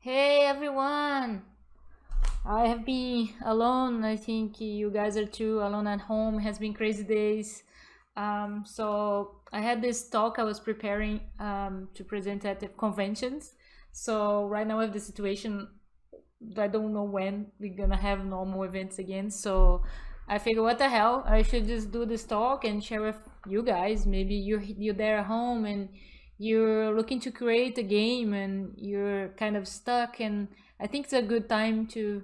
Hey everyone! I have been alone. I think you guys are too alone at home. It has been crazy days. So I had this talk I was preparing to present at the conventions. So right now I have the situation. I don't know when we're gonna have normal events again. So I figure, what the hell? I should just do this talk and share with you guys. Maybe you're there at home and you're looking to create a game and you're kind of stuck. And I think it's a good time to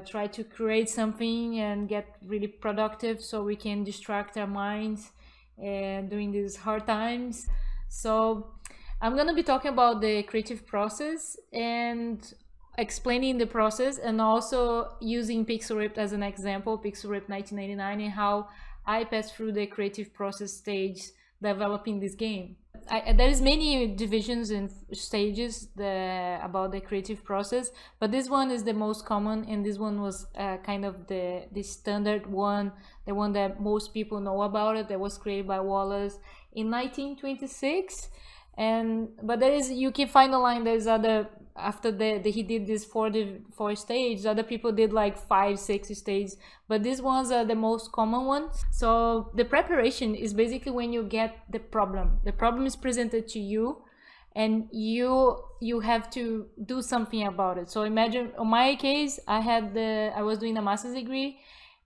try to create something and get really productive, so we can distract our minds and during these hard times. So I'm going to be talking about the creative process and explaining the process, and also using Pixelripped as an example, Pixelripped 1999, and how I passed through the creative process stage developing this game. There is many divisions and stages about the creative process, but this one is the most common, and this one was kind of the standard one, the one that most people know about it, that was created by Wallace in 1926. And but there is, you can find online, there's other, after he did this four stages, other people did like 5 6 stages, but these ones are the most common ones. So the preparation is basically when you get the problem is presented to you, and you have to do something about it. So imagine, in my case, I was doing a master's degree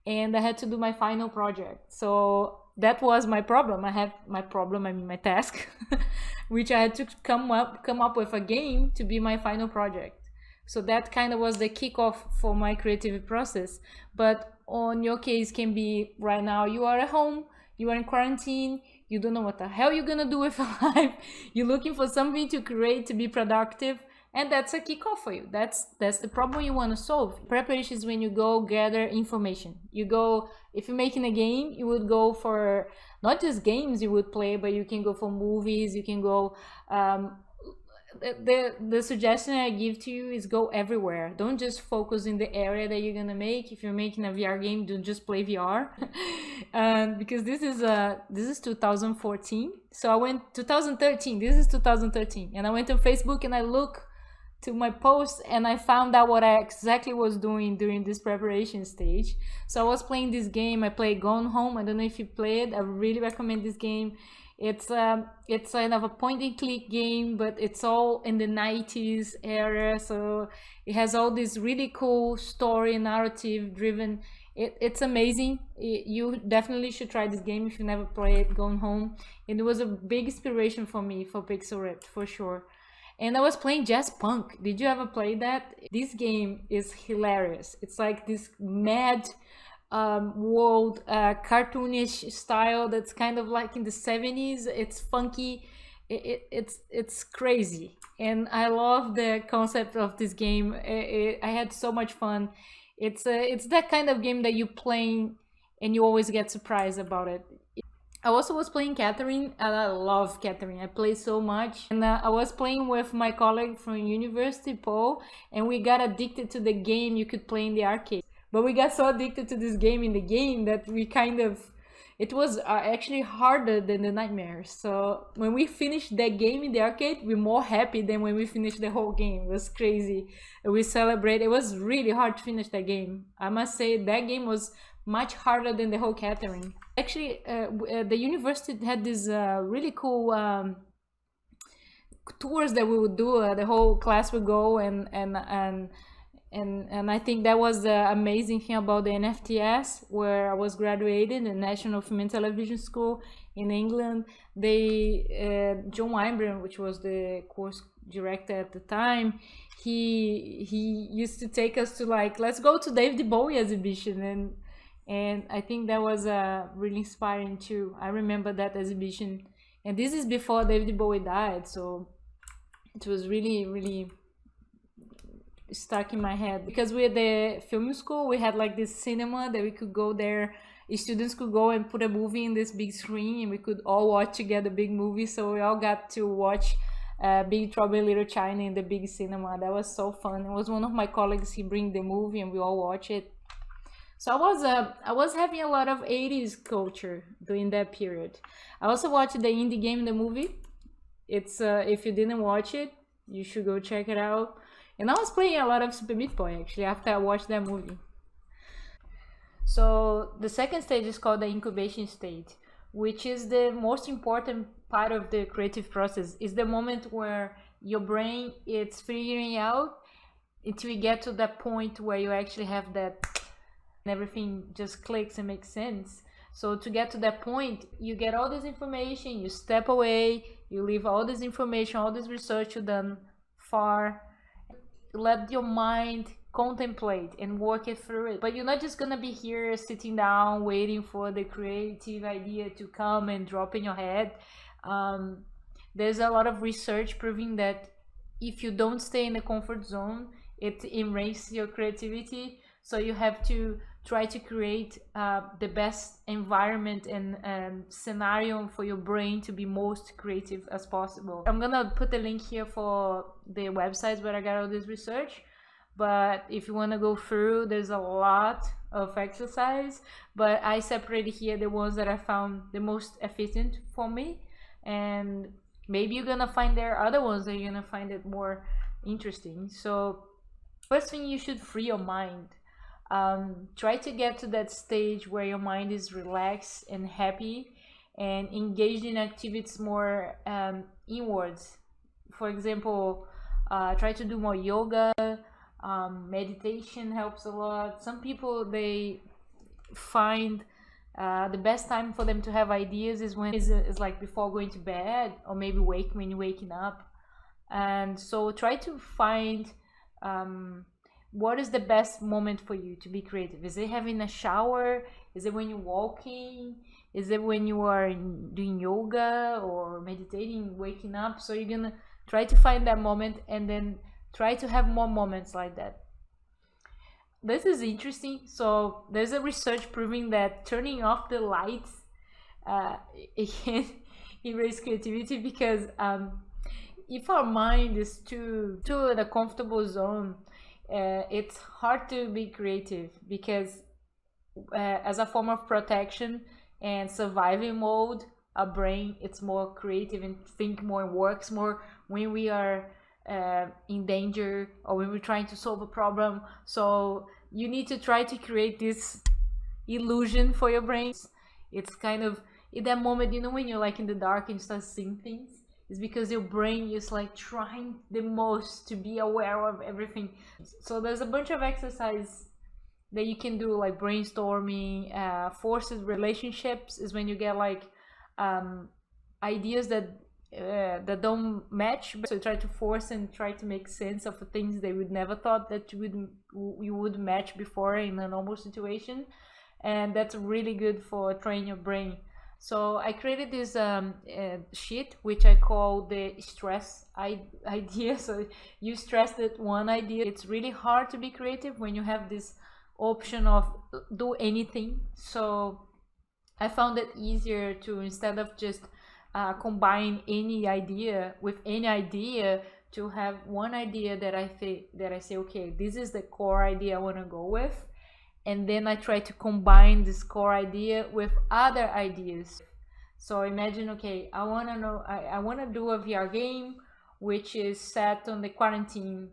and I had to do my final project. So that was my problem. I have my problem, I mean my task, which I had to come up with a game to be my final project. So that kind of was the kickoff for my creative process. But on your case, can be right now you are at home, you are in quarantine, you don't know what the hell you're gonna do with your life. You're looking for something to create to be productive, and that's a kickoff for you. That's the problem you want to solve. Preparation is when you go gather information. You go, if you're making a game, you would go for not just games you would play, but you can go for movies, you can go the suggestion I give to you is go everywhere. Don't just focus in the area that you're gonna make. If you're making a VR game, don't just play VR. Because this is 2014. So I went 2013. This is 2013, and I went to Facebook and I look to my posts and I found out what I exactly was doing during this preparation stage. So I was playing this game. I played Gone Home. I don't know if you played. I really recommend this game. It's kind of a point and click game, but it's all in the 90s era. So it has all this really cool story, narrative driven. It's amazing. You definitely should try this game if you never played Gone Home. And it was a big inspiration for me for Pixelripped, for sure. And I was playing Jazz Punk. Did you ever play that? This game is hilarious. It's like this mad world, cartoonish style that's kind of like in the 70s. It's funky. It's crazy. And I love the concept of this game. I had so much fun. It's that kind of game that you playing and you always get surprised about it. I also was playing Catherine, and I love Catherine. I play so much. And I was playing with my colleague from university, Paul, and we got addicted to the game you could play in the arcade. But we got so addicted to this game in the game that we kind of, it was actually harder than the nightmares. So when we finished that game in the arcade, we're more happy than when we finished the whole game. It was crazy. We celebrated. It was really hard to finish that game. I must say that game was much harder than the whole Catherine. Actually, the university had this really cool tours that we would do. The whole class would go, and I think that was the amazing thing about the NFTS, where I was graduated, the National Film and Television School in England. John Weinbrand, which was the course director at the time, he used to take us to, like, let's go to David Bowie exhibition, and I think that was really inspiring too. I remember that exhibition, and this is before David Bowie died, so it was really, really stuck in my head. Because we're the film school, we had like this cinema that we could go there. Students could go and put a movie in this big screen, and we could all watch together big movie. So we all got to watch Big Trouble in Little China in the big cinema. That was so fun. It was one of my colleagues, he bring the movie and we all watch it. So I was having a lot of 80s culture during that period. I also watched the Indie Game, the movie. It's if you didn't watch it, you should go check it out. And I was playing a lot of Super Meat Boy actually after I watched that movie. So the second stage is called the incubation stage, which is the most important part of the creative process. Is the moment where your brain it's figuring out until you get to that point where you actually have that and everything just clicks and makes sense. So to get to that point, you get all this information, you step away, you leave all this information, all this research you done far, let your mind contemplate and work it through it. But you're not just gonna be here sitting down waiting for the creative idea to come and drop in your head. There's a lot of research proving that if you don't stay in the comfort zone, it erases your creativity. So you have to try to create the best environment and scenario for your brain to be most creative as possible. I'm gonna put the link here for the websites where I got all this research, but if you want to go through, there's a lot of exercise, but I separated here the ones that I found the most efficient for me, and maybe you're gonna find there are other ones that you're gonna find it more interesting. So first thing, you should free your mind. Try to get to that stage where your mind is relaxed and happy and engaged in activities more inwards. For example, try to do more yoga. Meditation helps a lot. Some people, they find the best time for them to have ideas is when it's like before going to bed, or maybe when you're waking up. And so try to find what is the best moment for you to be creative. Is it having a shower? Is it when you're walking? Is it when you are doing yoga or meditating, waking up? So you're gonna try to find that moment and then try to have more moments like that. This is interesting. So there's a research proving that turning off the lights it can erase creativity, because if our mind is too in a comfortable zone, it's hard to be creative, because as a form of protection and surviving mode, our brain it's more creative and think more and works more when we are in danger or when we're trying to solve a problem. So you need to try to create this illusion for your brain. It's kind of in that moment, when you're like in the dark and you start seeing things, it's because your brain is like trying the most to be aware of everything. So there's a bunch of exercise that you can do, like brainstorming. Forced relationships is when you get like ideas that don't match, so you try to force and try to make sense of things they would never thought that you would match before in a normal situation, and that's really good for training your brain. So I created this sheet which I call the stress idea. So you stress that one idea. It's really hard to be creative when you have this option of do anything. So I found it easier to, instead of just combine any idea with any idea, to have one idea that I say, okay, this is the core idea I want to go with, and then I try to combine this core idea with other ideas. So imagine, okay, I want to do a VR game which is set on the quarantine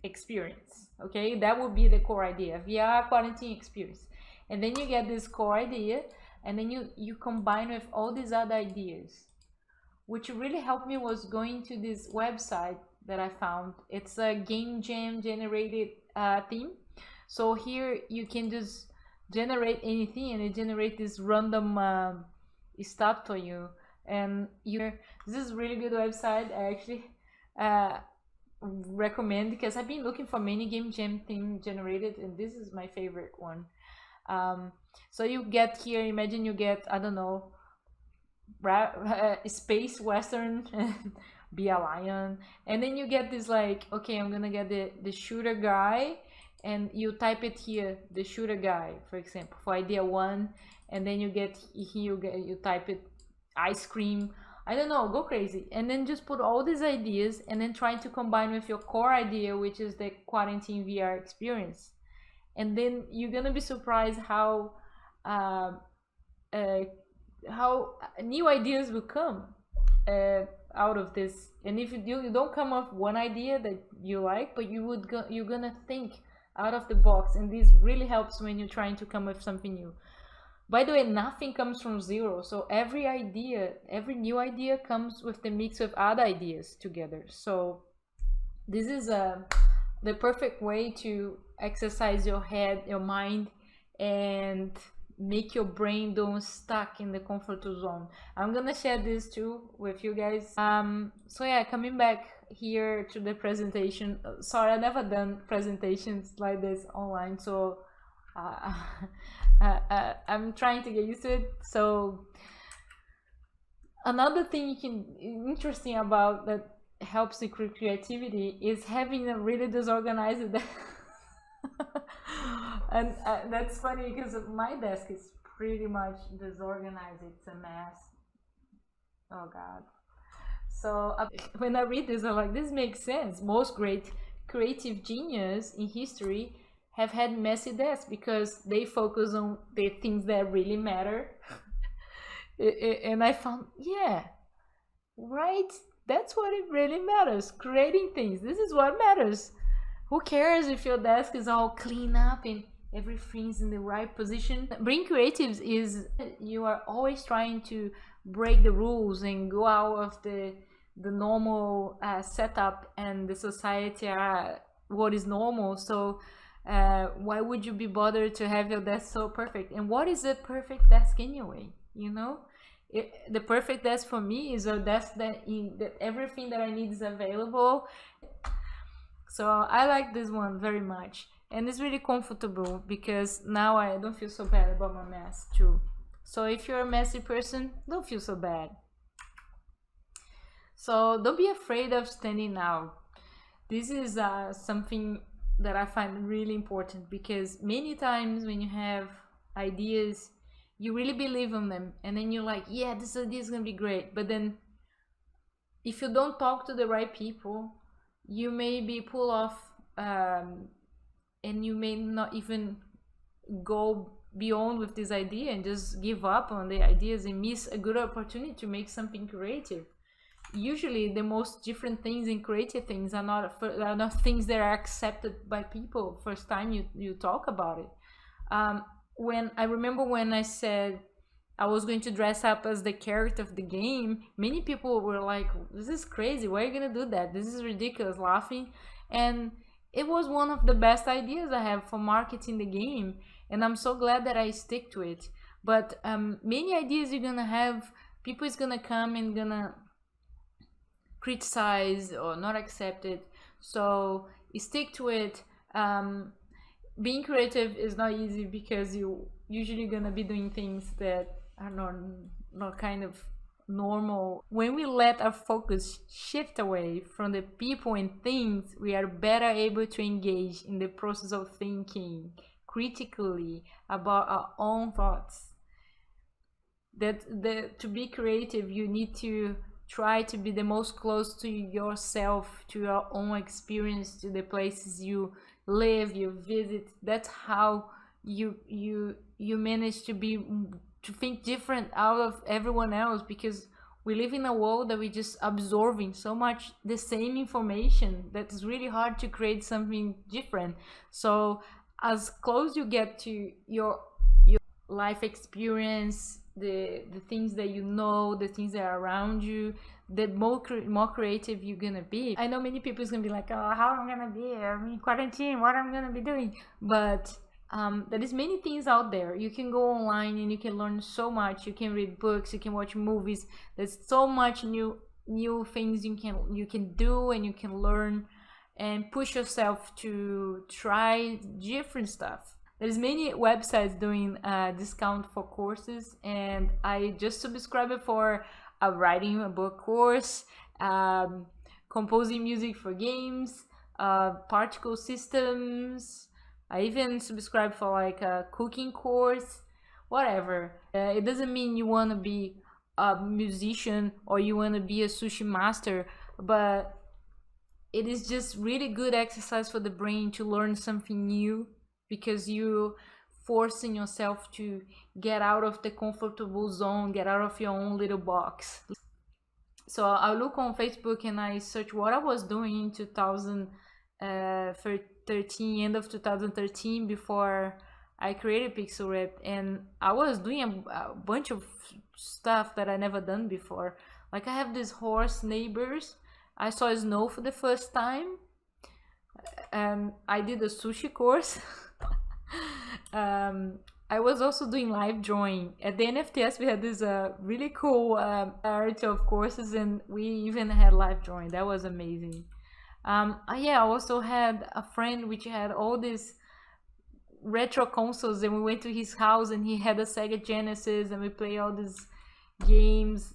experience. Okay, that would be the core idea, VR quarantine experience. And then you get this core idea, and then you combine with all these other ideas. Which really helped me was going to this website that I found. It's a Gamejam generated theme. So here you can just generate anything, and it generates this random stuff for you. And this is a really good website. I actually recommend, because I've been looking for many Gamejam theme generated, and this is my favorite one. So you get here, imagine you get, I don't know, space western be a lion, and then you get this like, okay, I'm gonna get the shooter guy, and you type it here, the shooter guy, for example, for idea one, and then you get here, you type it ice cream, I don't know, go crazy, and then just put all these ideas and then try to combine with your core idea, which is the quarantine VR experience. And then you're gonna be surprised how new ideas will come. out of this. And if you don't come up with one idea that you like, but you're gonna think out of the box, and this really helps when you're trying to come up with something new. By the way, nothing comes from zero, so every new idea comes with the mix of other ideas together. So this is the perfect way to exercise your head, your mind, and make your brain don't stuck in the comfort zone. I'm gonna share this too with you guys. So yeah, coming back here to the presentation. Sorry, I never done presentations like this online, so I'm trying to get used to it. So another thing interesting about that helps the creativity is having a really disorganized and that's funny because my desk is pretty much disorganized. It's a mess. Oh god. So when I read this, I'm like, this makes sense. Most great creative genius in history have had messy desks because they focus on the things that really matter. And I found, yeah, right, that's what it really matters. Creating things, this is what matters. Who cares if your desk is all clean up and everything's in the right position? Being creative is you are always trying to break the rules and go out of the normal setup and the society what is normal. So why would you be bothered to have your desk so perfect? And what is a perfect desk anyway? You know, the perfect desk for me is a desk that everything that I need is available. So I like this one very much, and it's really comfortable because now I don't feel so bad about my mess too. So if you're a messy person, don't feel so bad. So don't be afraid of standing out. This is something that I find really important because many times when you have ideas, you really believe in them, and then you're like, yeah, this idea is gonna be great. But then if you don't talk to the right people, you may be pulled off, and you may not even go beyond with this idea and just give up on the ideas and miss a good opportunity to make something creative. Usually the most different things in creative things are not things that are accepted by people first time you talk about it. When I remember when I said I was going to dress up as the character of the game, many people were like, this is crazy, why are you gonna do that, this is ridiculous, laughing. And it was one of the best ideas I have for marketing the game, and I'm so glad that I stick to it. But many ideas you're gonna have, people is gonna come and gonna criticize or not accept it, so stick to it. Being creative is not easy because you usually gonna be doing things that are not kind of normal. When we let our focus shift away from the people and things, we are better able to engage in the process of thinking critically about our own thoughts. To be creative, you need to try to be the most close to yourself, to your own experience, to the places you live, you visit. That's how you manage to think different out of everyone else, because we live in a world that we just absorbing so much the same information that it's really hard to create something different. So as close you get to your life experience, the things that you know, the things that are around you, the more creative you're gonna be. I know many people is gonna be like, oh, how I'm gonna be, I'm in quarantine, what I'm gonna be doing. But there is many things out there. You can go online and you can learn so much. You can read books, you can watch movies. There's so much new things you can do, and you can learn and push yourself to try different stuff. There's many websites doing discount for courses, and I just subscribed for a writing a book course, composing music for games, particle systems. I even subscribe for like a cooking course, whatever. It doesn't mean you want to be a musician or you want to be a sushi master, but it is just really good exercise for the brain to learn something new, because you forcing yourself to get out of the comfortable zone, get out of your own little box. So I look on Facebook and I search what I was doing in 2013, end of 2013, before I created Pixel Rep, and I was doing a bunch of stuff that I never done before. Like I have these horse neighbors. I saw snow for the first time. I did a sushi course. I was also doing live drawing. At the NFTS, we had this really cool variety of courses, and we even had live drawing. That was amazing. Yeah, I also had a friend which had all these retro consoles, and we went to his house, and he had a Sega Genesis, and we played all these games,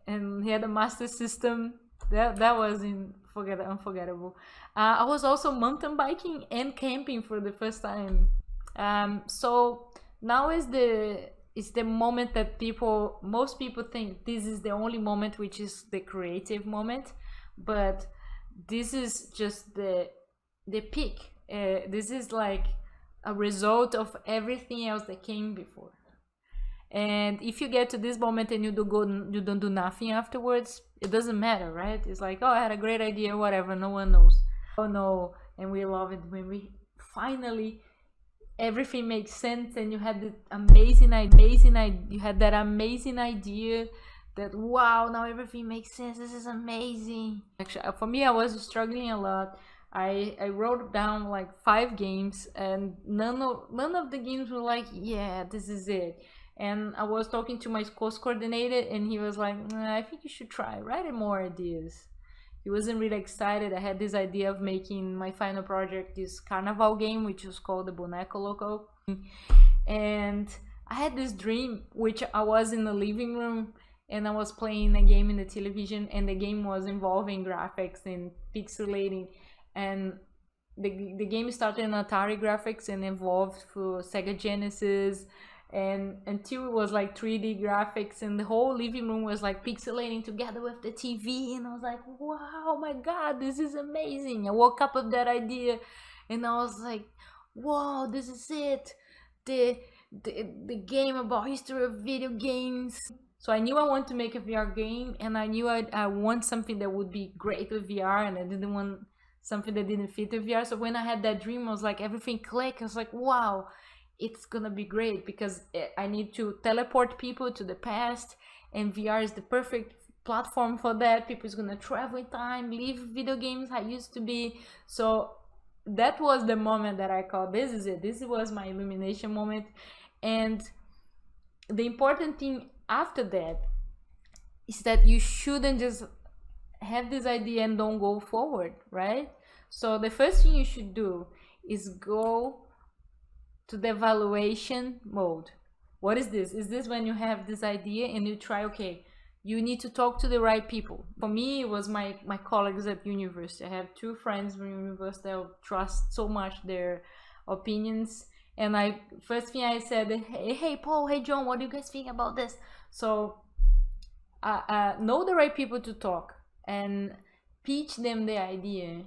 and he had a Master System. That was unforgettable. I was also mountain biking and camping for the first time. So now is the moment that most people think this is the only moment, which is the creative moment, but this is just the peak. This is like a result of everything else that came before. And if you get to this moment and you don't do nothing afterwards, it doesn't matter, right? It's like, oh, I had a great idea, whatever, no one knows. Oh no, and we love it when we finally everything makes sense, and you had the you had that amazing idea that, wow, now everything makes sense, this is amazing. Actually, for me, I was struggling a lot. I wrote down like 5 games, and none of the games were like, yeah, this is it. And I was talking to my course coordinator, and he was like, I think you should try writing more ideas. He wasn't really excited. I had this idea of making my final project this carnival game, which was called the Boneco Loco. And I had this dream, which I was in the living room, and I was playing a game in the television, and the game was involving graphics and pixelating. And the game started in Atari graphics and evolved for Sega Genesis, and until it was like 3D graphics, and the whole living room was like pixelating together with the TV, and I was like, wow, my god, this is amazing. I woke up with that idea, and I was like, whoa, this is it, the game about history of video games. So I knew I wanted to make a VR game, and I knew I want something that would be great with VR, and I didn't want something that didn't fit with VR. So when I had that dream, I was like, everything clicked. I was like, wow, it's gonna be great, because I need to teleport people to the past, and VR is the perfect platform for that. People's gonna travel in time, leave video games how it used to be. So that was the moment that I called, this is it. This was my illumination moment. And the important thing after that is that you shouldn't just have this idea and don't go forward, right? So the first thing you should do is go to the evaluation mode. What is this? Is this when you have this idea and you try, okay, you need to talk to the right people. For me, it was my colleagues at university. I have 2 friends from university. I trust so much their opinions. And first thing I said, hey Paul, hey John, what do you guys think about this? So know the right people to talk and pitch them the idea.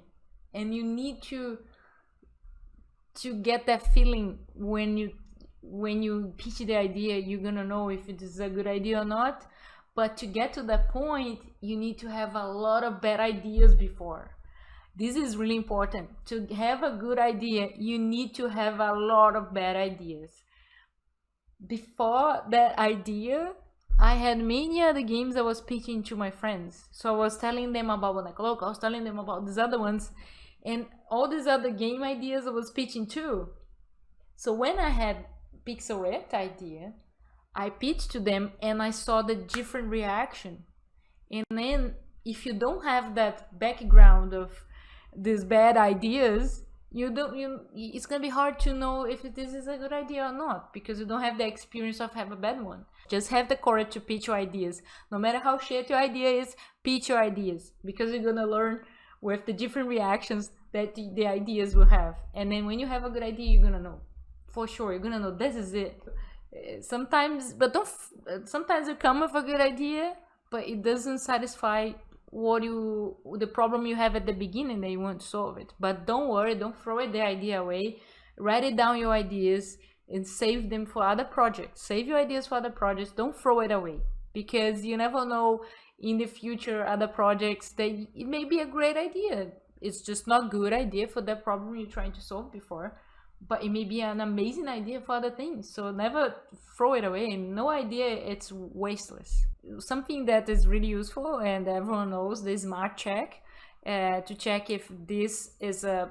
And you need to get that feeling when you pitch the idea. You're gonna know if it is a good idea or not. But to get to that point, you need to have a lot of bad ideas before. This is really important. To have a good idea, you need to have a lot of bad ideas. Before that idea, I had many other games I was pitching to my friends. So I was telling them about Boneco Loco, I was telling them about these other ones, and all these other game ideas I was pitching too. So when I had Pixel Rep idea, I pitched to them, and I saw the different reaction. And then if you don't have that background of these bad ideas, it's gonna be hard to know if this is a good idea or not, because you don't have the experience of have a bad one. Just have the courage to pitch your ideas. No matter how shit your idea is, pitch your ideas, because you're gonna learn with the different reactions that the ideas will have. And then when you have a good idea, you're gonna know for sure. You're gonna know this is it. Sometimes you come with a good idea, but it doesn't satisfy the problem you have at the beginning that you want to solve it. But don't worry, don't throw the idea away. Write it down, your ideas, and save them for other projects. Save your ideas for other projects. Don't throw it away, because you never know in the future other projects that it may be a great idea. It's just not good idea for the problem you're trying to solve before, but it may be an amazing idea for other things. So never throw it away. No idea, it's wasteless. Something that is really useful, and everyone knows, the smart check, to check if this is a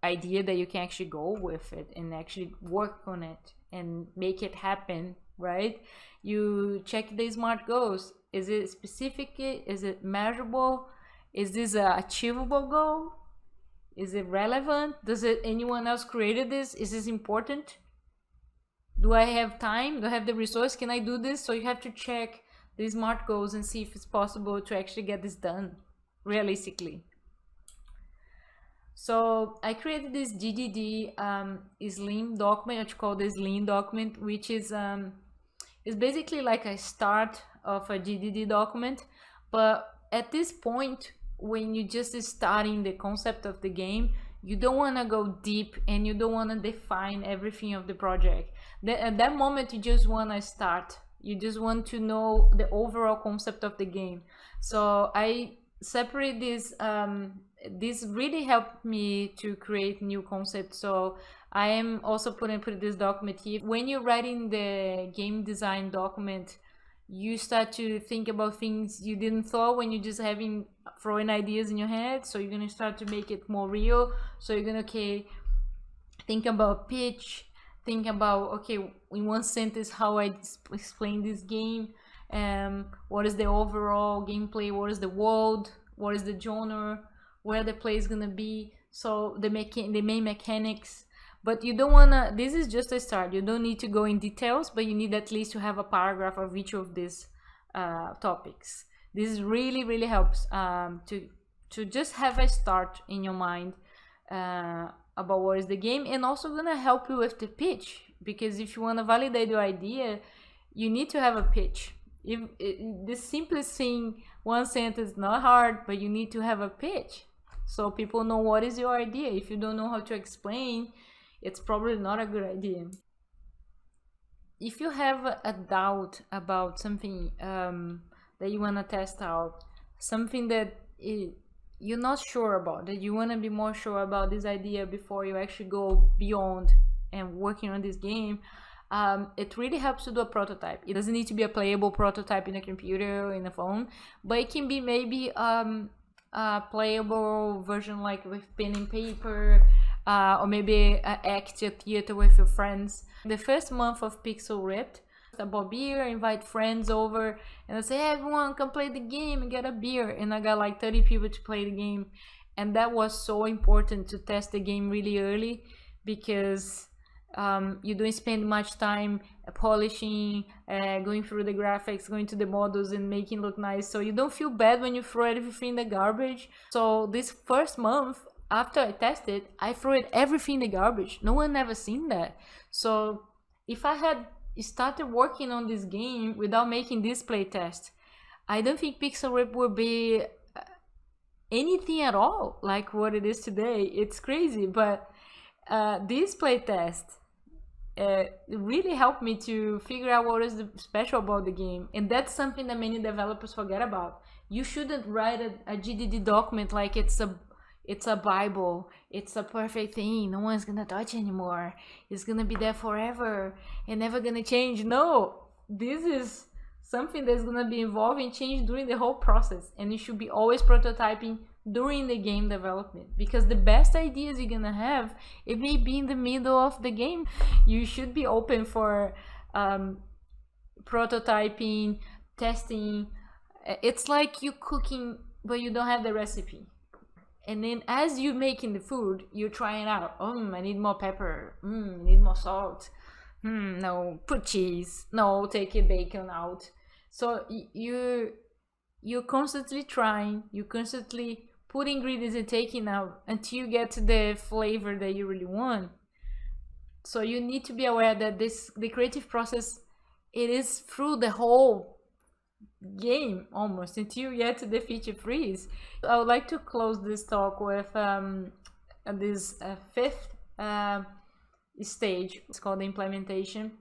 idea that you can actually go with it and actually work on it and make it happen, right? You check the smart goals. Is it specific? Is it measurable? Is this a achievable goal? Is it relevant? Does it anyone else created this? Is this important? Do I have time? Do I have the resource? Can I do this? So you have to check the SMART goals and see if it's possible to actually get this done realistically. So I created this GDD Slim document, which called the Slim document, which is basically like a start of a GDD document. But at this point, when you just starting the concept of the game, you don't want to go deep and you don't want to define everything of the project. At that moment, you just want to start. You just want to know the overall concept of the game. So I separate this. This really helped me to create new concepts. So I am also put this document here. When you're writing the game design document, you start to think about things you didn't thought when you're just throwing ideas in your head. So you're gonna start to make it more real. So you're gonna think about pitch, think about in one sentence how I explain this game, what is the overall gameplay, what is the world, what is the genre, where the play is gonna be, so the main mechanics. But you don't wanna, this is just a start. You don't need to go in details, but you need at least to have a paragraph of each of these topics. This really helps to just have a start in your mind about what is the game, and also gonna help you with the pitch, because if you wanna validate your idea, you need to have a pitch. The simplest thing, one sentence, not hard, but you need to have a pitch so people know what is your idea. If you don't know how to explain, it's probably not a good idea. If you have a doubt about something that you want to test out, something that you're not sure about, that you want to be more sure about this idea before you actually go beyond and working on this game, it really helps to do a prototype. It doesn't need to be a playable prototype in a computer or in a phone, but it can be maybe a playable version, like with pen and paper, or maybe an act, a theater with your friends. The first month of Pixel Ripped, I bought beer, invite friends over, and I say, hey, everyone, come play the game and get a beer. And I got like 30 people to play the game. And that was so important to test the game really early, because you don't spend much time polishing, going through the graphics, going to the models and making it look nice. So you don't feel bad when you throw everything in the garbage. So this first month, after I tested, I threw everything in the garbage. No one ever seen that. So if I had started working on this game without making this playtest, I don't think Pixel Rip would be anything at all like what it is today. It's crazy, but this playtest really helped me to figure out what is special about the game. And that's something that many developers forget about. You shouldn't write a GDD document like it's a Bible, it's a perfect thing, no one's gonna touch anymore, it's gonna be there forever and never gonna change. No, this is something that's gonna be evolving, change during the whole process, and you should be always prototyping during the game development, because the best ideas you're gonna have, it may be in the middle of the game. You should be open for prototyping, testing. It's like you cooking but you don't have the recipe, and then as you're making the food, you're trying out. I need more pepper. I need more salt. No, put cheese. No, take a bacon out. So you're constantly trying. You constantly put ingredients and taking out until you get to the flavor that you really want. So you need to be aware that the creative process, it is through the whole game almost until you get to the feature freeze. I would like to close this talk with this fifth stage. It's called the implementation,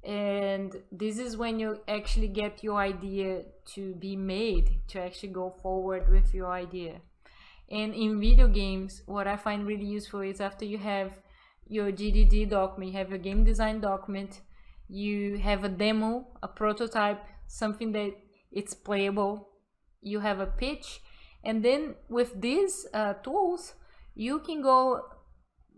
And this is when you actually get your idea to be made, to actually go forward with your idea. And in video games, what I find really useful is after you have your GDD document, you have your game design document, you have a demo, a prototype, something that it's playable, you have a pitch, and then with these tools, you can go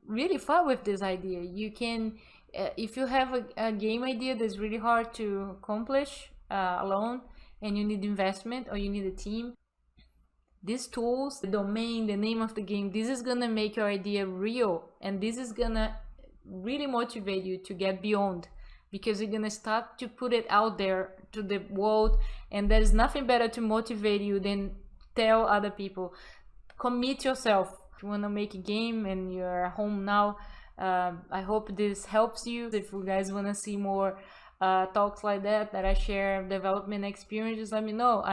really far with this idea. You can, if you have a game idea that's really hard to accomplish alone, and you need investment or you need a team, these tools, the domain, the name of the game, this is gonna make your idea real, and this is gonna really motivate you to get beyond, because you're gonna start to put it out there to the world. And there is nothing better to motivate you than tell other people. Commit yourself. If you want to make a game and you're home now, I hope this helps you. If you guys want to see more talks like that I share development experiences, let me know.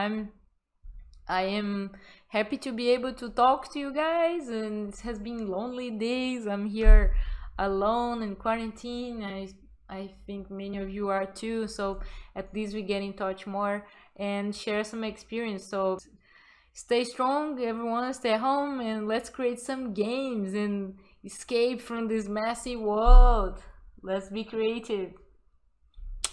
I am happy to be able to talk to you guys, and it has been lonely days. I'm here alone in quarantine. I think many of you are too, so at least we get in touch more and share some experience. So stay strong, everyone, stay home, and let's create some games and escape from this messy world. Let's be creative.